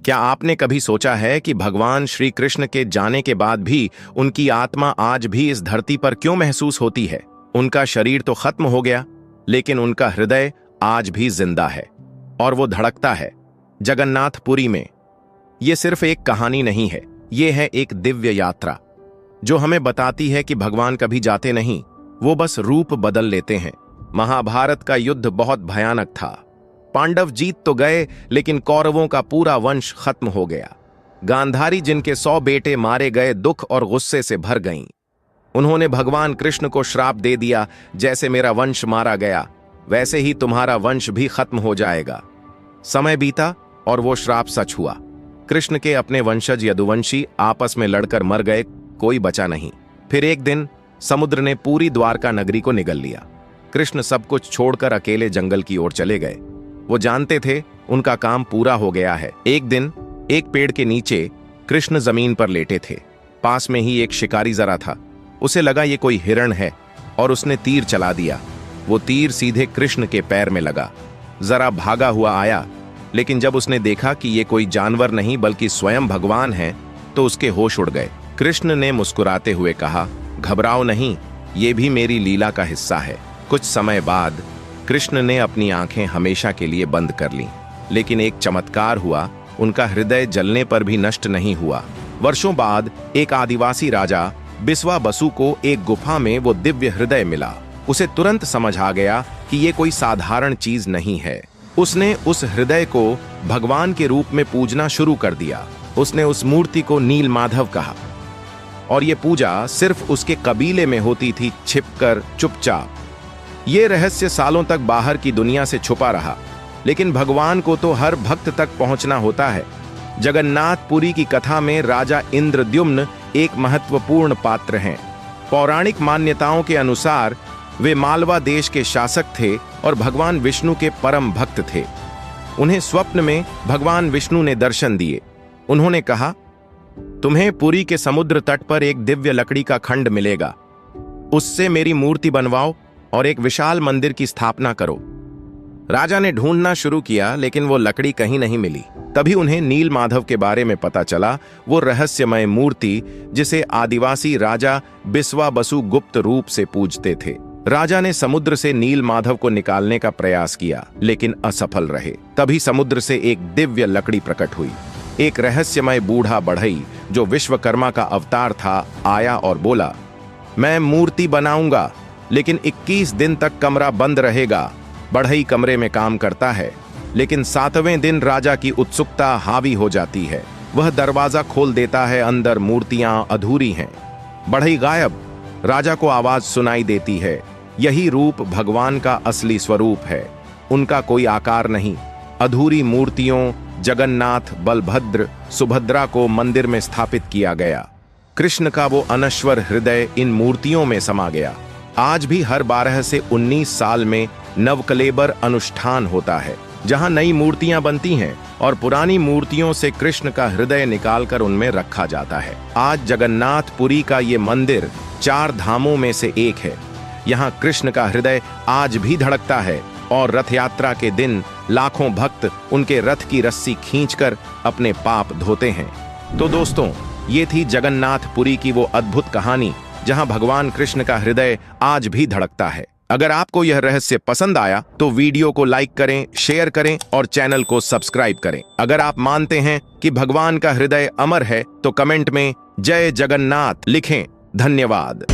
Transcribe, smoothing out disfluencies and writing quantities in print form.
क्या आपने कभी सोचा है कि भगवान श्री कृष्ण के जाने के बाद भी उनकी आत्मा आज भी इस धरती पर क्यों महसूस होती है? उनका शरीर तो खत्म हो गया, लेकिन उनका हृदय आज भी जिंदा है और वो धड़कता है जगन्नाथपुरी में। ये सिर्फ एक कहानी नहीं है, ये है एक दिव्य यात्रा जो हमें बताती है कि भगवान कभी जाते नहीं, वो बस रूप बदल लेते हैं। महाभारत का युद्ध बहुत भयानक था। पांडव जीत तो गए, लेकिन कौरवों का पूरा वंश खत्म हो गया। गांधारी जिनके 100 बेटे मारे गए दुख और गुस्से से भर गईं। उन्होंने भगवान कृष्ण को श्राप दे दिया, जैसे मेरा वंश मारा गया वैसे ही तुम्हारा वंश भी खत्म हो जाएगा। समय बीता और वो श्राप सच हुआ। कृष्ण के अपने वंशज यदुवंशी आपस में लड़कर मर गए, कोई बचा नहीं। फिर एक दिन समुद्र ने पूरी द्वारका नगरी को निगल लिया। कृष्ण सब कुछ छोड़कर अकेले जंगल की ओर चले गए। वो जानते थे उनका काम पूरा हो गया है। एक दिन एक पेड़ के नीचे कृष्ण जमीन पर लेटे थे। पास में ही एक शिकारी जरा था। उसे लगा ये कोई हिरण है और उसने तीर चला दिया। वो तीर सीधे कृष्ण के पैर में लगा। जरा भागा हुआ आया, लेकिन जब उसने देखा कि ये कोई जानवर नहीं बल्कि स्वयं भगवान है तो उसके होश उड़ गए। कृष्ण ने मुस्कुराते हुए कहा, घबराओ नहीं, ये भी मेरी लीला का हिस्सा है। कुछ समय बाद कृष्ण ने अपनी आंखें हमेशा के लिए बंद कर लीं, लेकिन एक चमत्कार हुआ, उनका हृदय जलने पर भी नष्ट नहीं हुआ। वर्षों बाद एक आदिवासी राजा बिस्वा बसु को एक गुफा में वो दिव्य हृदय मिला। उसे तुरंत समझ आ गया कि ये कोई साधारण चीज नहीं है। उसने उस हृदय को भगवान के रूप में पूजना शुरू कर दिया। उसने उस मूर्ति को नील माधव कहा और ये पूजा सिर्फ उसके कबीले में होती थी, छिपकर, चुपचाप। ये रहस्य सालों तक बाहर की दुनिया से छुपा रहा, लेकिन भगवान को तो हर भक्त तक पहुंचना होता है। जगन्नाथपुरी की कथा में राजा इंद्रद्युम्न एक महत्वपूर्ण पात्र हैं। पौराणिक मान्यताओं के अनुसार वे मालवा देश के शासक थे और भगवान विष्णु के परम भक्त थे। उन्हें स्वप्न में भगवान विष्णु ने दर्शन दिए। उन्होंने कहा, तुम्हें पुरी के समुद्र तट पर एक दिव्य लकड़ी का खंड मिलेगा, उससे मेरी मूर्ति बनवाओ और एक विशाल मंदिर की स्थापना करो। राजा ने ढूंढना शुरू किया, लेकिन वो लकड़ी कहीं नहीं मिली। तभी उन्हें नील माधव के बारे में पता चला, वो रहस्यमय मूर्ति जिसे आदिवासी राजा बिस्वा बसु गुप्त रूप से पूजते थे। राजा ने समुद्र से नील माधव को निकालने का प्रयास किया, लेकिन असफल रहे। तभी समुद्र से एक दिव्य लकड़ी प्रकट हुई। एक रहस्यमय बूढ़ा बढ़ई जो विश्वकर्मा का अवतार था आया और बोला, मैं मूर्ति बनाऊंगा, लेकिन 21 दिन तक कमरा बंद रहेगा। बढ़ई कमरे में काम करता है, लेकिन 7वें दिन राजा की उत्सुकता हावी हो जाती है। वह दरवाजा खोल देता है, अंदर मूर्तियां अधूरी हैं। बढ़ई गायब। राजा को आवाज सुनाई देती है, यही रूप भगवान का असली स्वरूप है। उनका कोई आकार नहीं। अधूरी मूर्तियों जगन्नाथ, बलभद्र, सुभद्रा को मंदिर में स्थापित किया गया। कृष्ण का वो अनश्वर हृदय इन मूर्तियों में समा गया। आज भी हर 12 से 19 साल में नवकलेबर अनुष्ठान होता है, जहां नई मूर्तियां बनती हैं और पुरानी मूर्तियों से कृष्ण का हृदय निकालकर उनमें रखा जाता है। आज जगन्नाथपुरी का ये मंदिर 4 धामों में से एक है। यहाँ कृष्ण का हृदय आज भी धड़कता है और रथ यात्रा के दिन लाखों भक्त उनके रथ की रस्सी खींचकर अपने पाप धोते हैं। तो दोस्तों, ये थी जगन्नाथपुरी की वो अद्भुत कहानी जहां भगवान कृष्ण का हृदय आज भी धड़कता है। अगर आपको यह रहस्य पसंद आया तो वीडियो को लाइक करें, शेयर करें और चैनल को सब्सक्राइब करें। अगर आप मानते हैं कि भगवान का हृदय अमर है तो कमेंट में जय जगन्नाथ लिखें। धन्यवाद।